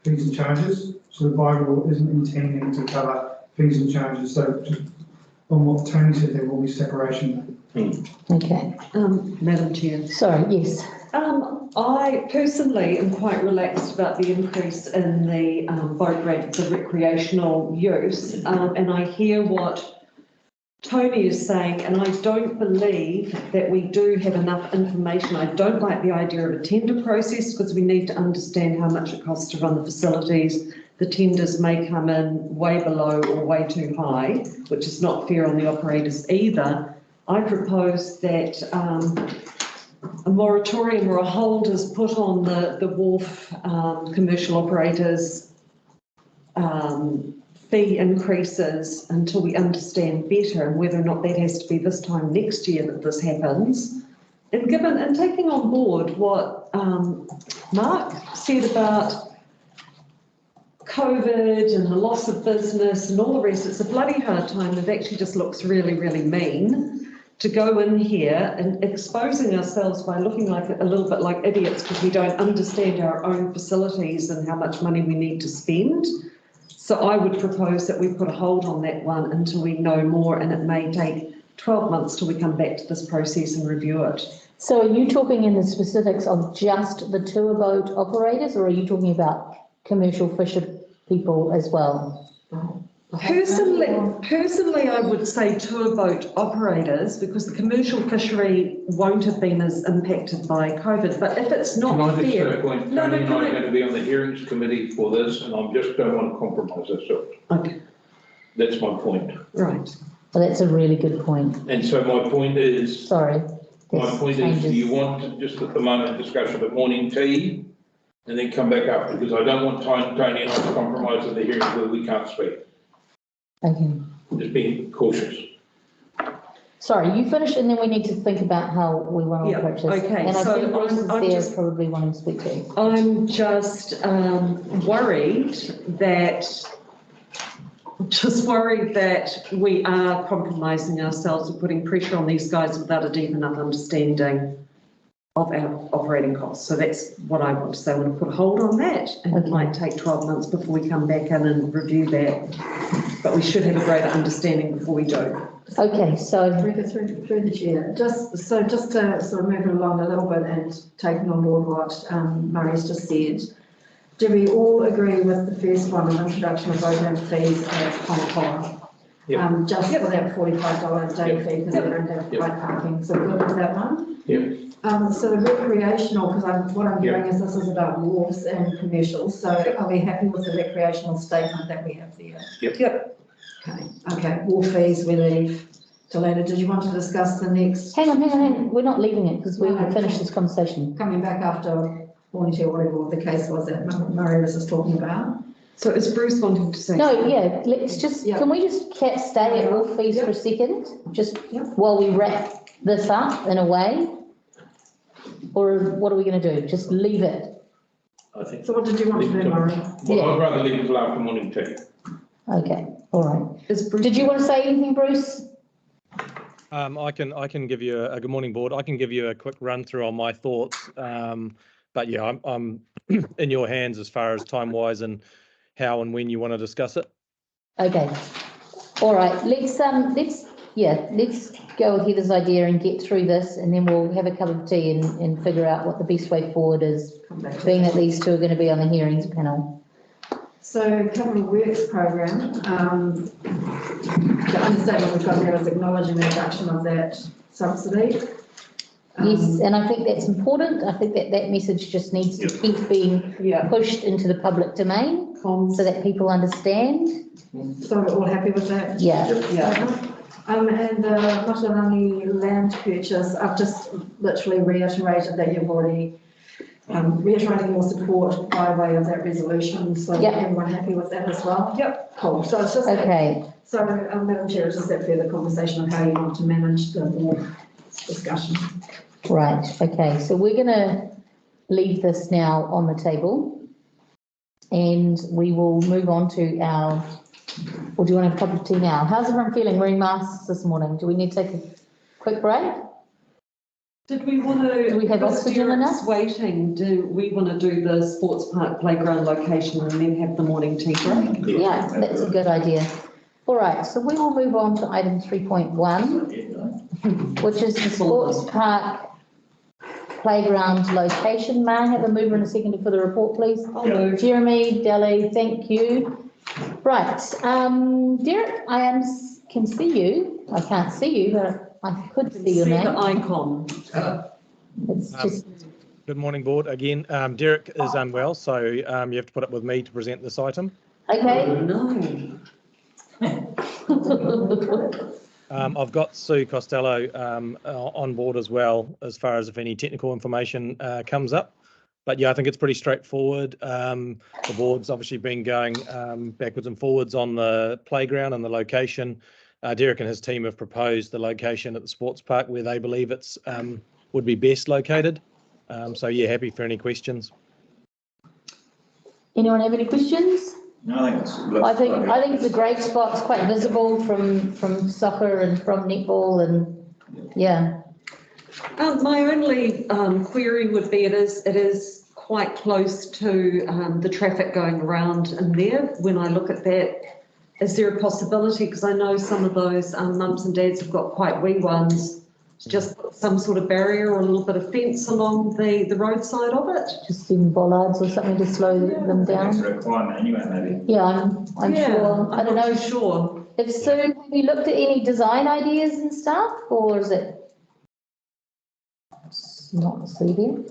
[SPEAKER 12] fees and charges. So the bylaw isn't intending to cover fees and charges. So just on what Tony said, there will be separation.
[SPEAKER 2] Okay.
[SPEAKER 5] Madam Chair.
[SPEAKER 2] Sorry, yes.
[SPEAKER 5] I personally am quite relaxed about the increase in the boat rate for recreational use, and I hear what Tony is saying, and I don't believe that we do have enough information. I don't like the idea of a tender process because we need to understand how much it costs to run the facilities. The tenders may come in way below or way too high, which is not fair on the operators either. I propose that a moratorium or a hold is put on the wharf commercial operators fee increases until we understand better and whether or not that has to be this time next year that this happens. And given and taking on board what Mark said about COVID and the loss of business and all the rest, it's a bloody hard time. It actually just looks really, really mean to go in here and exposing ourselves by looking like a little bit like idiots because we don't understand our own facilities and how much money we need to spend. So I would propose that we put a hold on that one until we know more, and it may take 12 months till we come back to this process and review it.
[SPEAKER 2] So are you talking in the specifics of just the tour boat operators, or are you talking about commercial fisher people as well?
[SPEAKER 5] Personally, I would say tour boat operators because the commercial fishery won't have been as impacted by COVID. But if it's not
[SPEAKER 1] fair, can I just
[SPEAKER 5] fair,
[SPEAKER 1] say a point? Tony and I are going to be on the hearings committee for this, and I just don't want to compromise ourselves.
[SPEAKER 5] Okay.
[SPEAKER 1] That's my point.
[SPEAKER 5] Right.
[SPEAKER 2] Well, that's a really good point.
[SPEAKER 1] And so my point is.
[SPEAKER 2] Sorry.
[SPEAKER 1] My point is, do you want to just at the moment discuss it at morning tea and then come back up? Because I don't want Tony and I to compromise at the hearings where we can't speak.
[SPEAKER 2] Okay.
[SPEAKER 1] Just being cautious.
[SPEAKER 2] Sorry, you finish and then we need to think about how we want to approach this.
[SPEAKER 5] Okay,
[SPEAKER 2] and I
[SPEAKER 5] so
[SPEAKER 2] think Bruce is
[SPEAKER 5] I'm
[SPEAKER 2] there
[SPEAKER 5] just
[SPEAKER 2] probably wanting to speak to.
[SPEAKER 5] I'm just worried that we are compromising ourselves and putting pressure on these guys without a deep enough understanding of our operating costs. So that's what I want to say. I want to put a hold on that, and it might take 12 months before we come back in and review that. But we should have a greater understanding before we do.
[SPEAKER 2] Okay, so
[SPEAKER 6] through the chair, just to sort of move it along a little bit and taking on board what Murray's just said. Do we all agree with the first one, the introduction of boat fees at Hong Kong? Just for that $45 a day fee because they're in flight parking. So we're good with that one?
[SPEAKER 1] Yeah.
[SPEAKER 6] So the recreational, because what I'm hearing is this is about wharves and commercials. So are we happy with the recreational statement that we have there?
[SPEAKER 1] Yep.
[SPEAKER 6] Okay. Wharf fees we leave to later. Did you want to discuss the next,
[SPEAKER 2] Hang on. We're not leaving it because we will finish this conversation.
[SPEAKER 6] coming back after warranty or whatever the case was that Murray was just talking about?
[SPEAKER 5] So is Bruce wanting to say?
[SPEAKER 2] No, yeah, let's just,
[SPEAKER 6] Yeah.
[SPEAKER 2] can we just stay at all fees for a second? Just
[SPEAKER 6] Yeah.
[SPEAKER 2] while we wrap this up in a way? Or what are we going to do? Just leave it?
[SPEAKER 1] I think.
[SPEAKER 6] So what did you want to do, Murray?
[SPEAKER 1] Well, I'd rather leave it till after morning tea.
[SPEAKER 2] Okay, all right.
[SPEAKER 5] Is Bruce?
[SPEAKER 2] Did you want to say anything, Bruce?
[SPEAKER 13] I can give you a good morning, board. I can give you a quick run through on my thoughts. But yeah, I'm in your hands as far as time wise and how and when you want to discuss it.
[SPEAKER 2] Okay, all right, let's go with Heather's idea and get through this, and then we'll have a cup of tea and figure out what the best way forward is, being that these two are going to be on the hearings panel.
[SPEAKER 6] So capital works program, the understatement we've got there is acknowledging the reduction of that subsidy.
[SPEAKER 2] Yes, and I think that's important. I think that message just needs to keep being pushed into the public domain so that people understand.
[SPEAKER 6] So we're all happy with that?
[SPEAKER 2] Yeah.
[SPEAKER 6] And Matarangi land purchase, I've just literally reiterated that you've already reiterating your support by way of that resolution, so everyone happy with that as well? Yep. Cool, so it's just.
[SPEAKER 2] Okay.
[SPEAKER 6] So, Madam Chair, it's just that further conversation of how you want to manage the board discussion.
[SPEAKER 2] Right, okay, so we're going to leave this now on the table and we will move on to our, or do you want to have a cup of tea now? How's everyone feeling wearing masks this morning? Do we need to take a quick break?
[SPEAKER 5] Did we want to?
[SPEAKER 2] Do we have oxygen enough?
[SPEAKER 5] Waiting. Do we want to do the sports park playground location and then have the morning tea break?
[SPEAKER 2] Yeah, that's a good idea. All right, so we will move on to item 3.1, which is the sports park playground location. May I have a mover and a seconder for the report, please? Jeremy, Delhi, thank you. Right, Derek, can see you. I can't see you, but I could see your name.
[SPEAKER 5] The icon.
[SPEAKER 2] It's just.
[SPEAKER 13] Good morning, board. Again, Derek is unwell, so you have to put up with me to present this item.
[SPEAKER 2] Okay.
[SPEAKER 5] No.
[SPEAKER 13] I've got Sue Costello on board as well, as far as if any technical information comes up. But yeah, I think it's pretty straightforward. The board's obviously been going backwards and forwards on the playground and the location. Derek and his team have proposed the location at the sports park where they believe it's would be best located. So yeah, happy for any questions.
[SPEAKER 2] Anyone have any questions?
[SPEAKER 10] No,
[SPEAKER 2] I think it's a great spot. It's quite visible from soccer and from netball and yeah.
[SPEAKER 5] My only query would be it is quite close to the traffic going around in there. When I look at that, is there a possibility, because I know some of those mums and dads have got quite wee ones, just some sort of barrier or a little bit of fence along the roadside of it?
[SPEAKER 2] Just in bollards or something to slow them down?
[SPEAKER 10] It's a requirement anyway, maybe.
[SPEAKER 2] Yeah, I'm sure. I don't know.
[SPEAKER 5] I'm sure.
[SPEAKER 2] If so, have you looked at any design ideas and stuff, or is it not Sue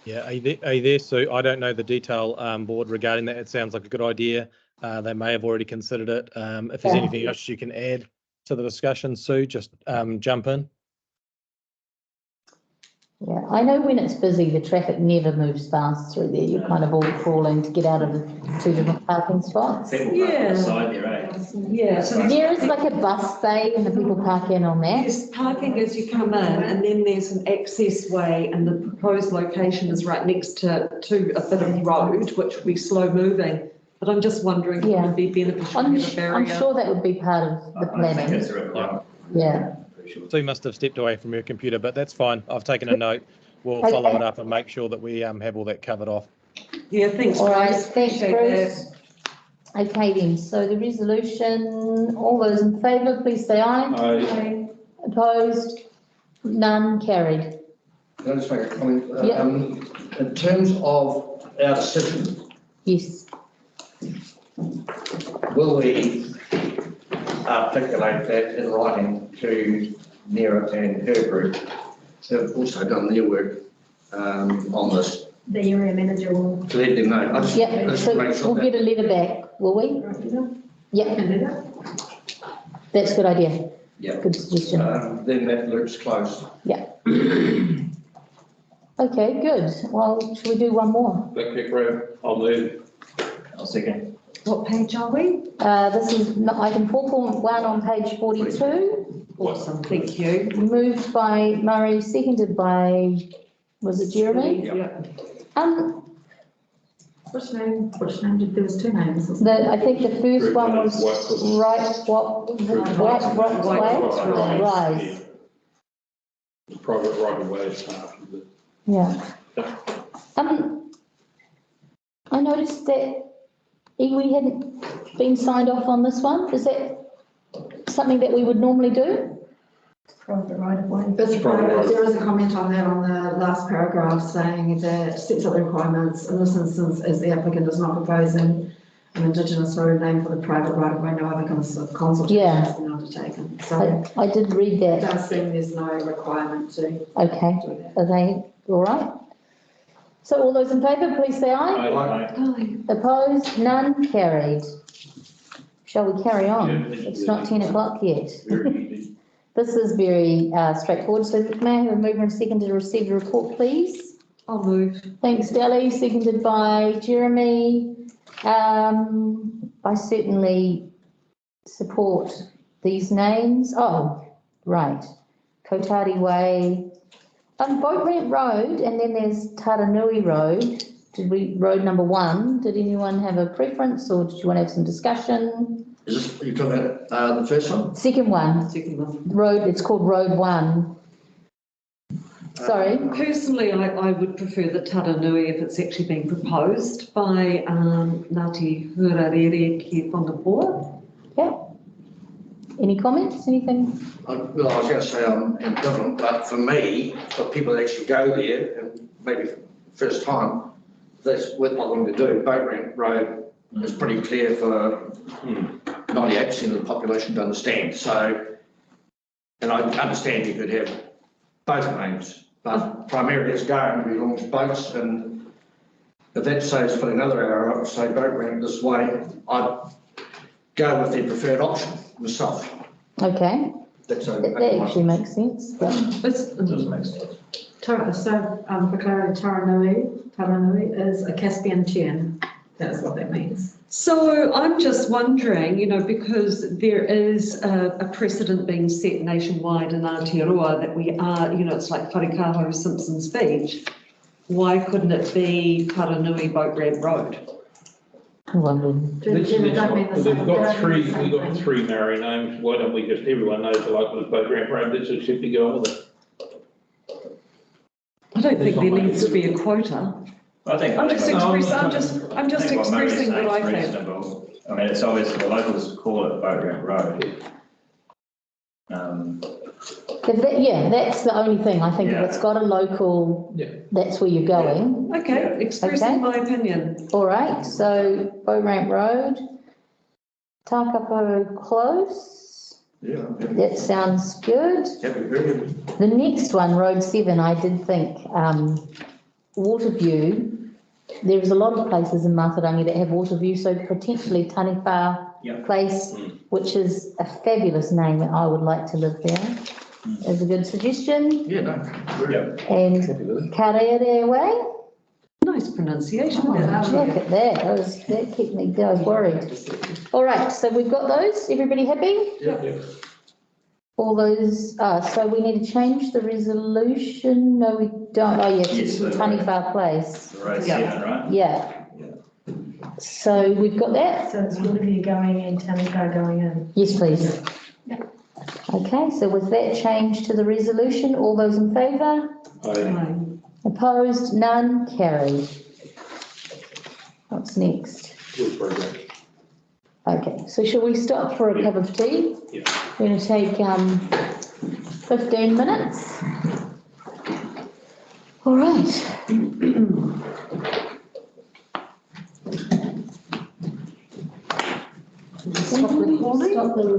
[SPEAKER 13] Yeah, are you there, Sue? I don't know the detail, board, regarding that. It sounds like a good idea. They may have already considered it. If there's anything else you can add to the discussion, Sue, just jump in.
[SPEAKER 2] Yeah, I know when it's busy, the traffic never moves fast through there. You're kind of all crawling to get out of the two different parking spots.
[SPEAKER 10] People park on the side there, eh?
[SPEAKER 5] Yeah. So
[SPEAKER 2] there is like a bus bay and the people park in on that.
[SPEAKER 5] there's parking as you come in, and then there's an access way, and the proposed location is right next to a bit of road, which will be slow moving. But I'm just wondering if it would be beneficial to have a barrier.
[SPEAKER 2] I'm sure that would be part of the planning.
[SPEAKER 10] I think it's a requirement.
[SPEAKER 2] Yeah.
[SPEAKER 13] Sue must have stepped away from her computer, but that's fine. I've taken a note. We'll follow it up and make sure that we have all that covered off.
[SPEAKER 5] Yeah, thanks.
[SPEAKER 2] All right,
[SPEAKER 5] Bruce.
[SPEAKER 2] thanks, Bruce. Okay then, so the resolution, all those in favour, please say aye.
[SPEAKER 1] Aye.
[SPEAKER 2] Opposed? None, carried.
[SPEAKER 3] Can I just make a comment?
[SPEAKER 2] Yeah.
[SPEAKER 3] In terms of our decision,
[SPEAKER 2] Yes.
[SPEAKER 3] will we articulate that in writing to Nera and her group, who have also done their work on this,
[SPEAKER 6] The area manager will.
[SPEAKER 3] to let them know? I just
[SPEAKER 2] So
[SPEAKER 3] make sure
[SPEAKER 2] we'll
[SPEAKER 3] that.
[SPEAKER 2] get a letter back, will we? Yeah,
[SPEAKER 6] Can do that.
[SPEAKER 2] that's a good idea.
[SPEAKER 10] Yeah.
[SPEAKER 2] Good suggestion.
[SPEAKER 3] Then that loop's closed.
[SPEAKER 2] Okay, good. Well, shall we do one more?
[SPEAKER 1] Backpack Road, I'll move.
[SPEAKER 10] I'll second.
[SPEAKER 5] What page are we?
[SPEAKER 2] This is item 4.1 on page 42.
[SPEAKER 5] Awesome, thank you.
[SPEAKER 2] Moved by Murray, seconded by, was it Jeremy?
[SPEAKER 5] Yeah.
[SPEAKER 6] Which name did, there was two names. wasn't
[SPEAKER 2] I think the first one was White Rock Way, Rise.
[SPEAKER 1] The private right of way is half of it.
[SPEAKER 2] Yeah. I noticed that iwi hadn't been signed off on this one. Is that something that we would normally do?
[SPEAKER 6] Private right of way. There is a comment on that on the last paragraph saying that sets out the requirements. In this instance, as the applicant is not proposing an Indigenous road name for the private right of way, no other consultation has been undertaken. So
[SPEAKER 2] I did read
[SPEAKER 6] it
[SPEAKER 2] that.
[SPEAKER 6] does seem there's no requirement to
[SPEAKER 2] Okay,
[SPEAKER 6] do that.
[SPEAKER 2] are they all right? So all those in favour, please say aye.
[SPEAKER 5] Aye.
[SPEAKER 2] Opposed? None? Carried. Shall we carry on?
[SPEAKER 1] Yeah,
[SPEAKER 2] It's not 10 o'clock yet.
[SPEAKER 1] Very easy.
[SPEAKER 2] This is very straightforward. So may I have a mover and seconder to receive the report, please?
[SPEAKER 5] I'll move.
[SPEAKER 2] Thanks, Deli. Seconded by Jeremy. I certainly support these names. Oh, right. Kotari Way. Boat Ramp Road, and then there's Taranui Road. Road number 1. Did anyone have a preference, or did you want to have some discussion?
[SPEAKER 3] Is this, you talking about the first one?
[SPEAKER 2] Second one. Road, it's called Road 1. Sorry.
[SPEAKER 5] Personally, I would prefer the Taranui if it's actually being proposed by Ngāti Hurarere ki Whangapoa.
[SPEAKER 2] Yeah. Any comments, anything?
[SPEAKER 3] Well, I was going to say I'm indifferent, but for me, for people that actually go there, and maybe first time, that's worth what I'm going to do. Boat Ramp Road is pretty clear for 98% of the population to understand. So, and I understand you could have both names, but primarily it's going to be launch boats, and if that saves for another hour, I would say boat ramp this way, I'd go with the preferred option myself.
[SPEAKER 2] Okay.
[SPEAKER 3] That's
[SPEAKER 2] That actually makes sense. But
[SPEAKER 10] It does make sense.
[SPEAKER 6] So, for clarity, Taranui is a Caspian tune. That's what that means.
[SPEAKER 5] So I'm just wondering, because there is a precedent being set nationwide in Aotearoa that we are, it's like Wharekaho Simpsons Beach. Why couldn't it be Taranui Boat Ramp Road?
[SPEAKER 1] We've got three Maori names. Why don't we just, everyone knows the local as Boat Ramp Road, let's just simply go on with it.
[SPEAKER 5] I don't think there needs to be a quota. I'm just expressing what I think.
[SPEAKER 10] Reasonable. I mean, it's obvious the locals call it Boat Ramp Road.
[SPEAKER 2] That's the only thing. I think if it's got a local, that's where you're going.
[SPEAKER 5] Okay, expressing my opinion.
[SPEAKER 2] All right, so Boat Ramp Road, Takapo Close.
[SPEAKER 3] Yeah.
[SPEAKER 2] That sounds good. The next one, Road 7, I did think Waterview. There's a lot of places in Matarangi that have Waterview, so potentially Taniwha Place, which is a fabulous name, and I would like to live there. Is a good suggestion.
[SPEAKER 3] Yeah, no.
[SPEAKER 2] And Karere Way.
[SPEAKER 5] Nice pronunciation.
[SPEAKER 2] Oh, look at that. That kept me, I was worried. All right, so we've got those. Everybody happy?
[SPEAKER 3] Yeah.
[SPEAKER 2] All those, so we need to change the resolution. No, we don't. Oh, yes, it's Taniwha Place.
[SPEAKER 10] The road 7, right?
[SPEAKER 2] Yeah. So we've got that.
[SPEAKER 6] So it's Waterview going in, Taniwha going in.
[SPEAKER 2] Yes, please. Okay, so with that change to the resolution, all those in favour?
[SPEAKER 1] Aye.
[SPEAKER 2] Opposed? None? Carried. What's next?
[SPEAKER 1] Good program.
[SPEAKER 2] Okay, so shall we stop for a cup of tea?
[SPEAKER 1] Yeah.
[SPEAKER 2] We're going to take 15 minutes. All right.
[SPEAKER 5] Stop recording.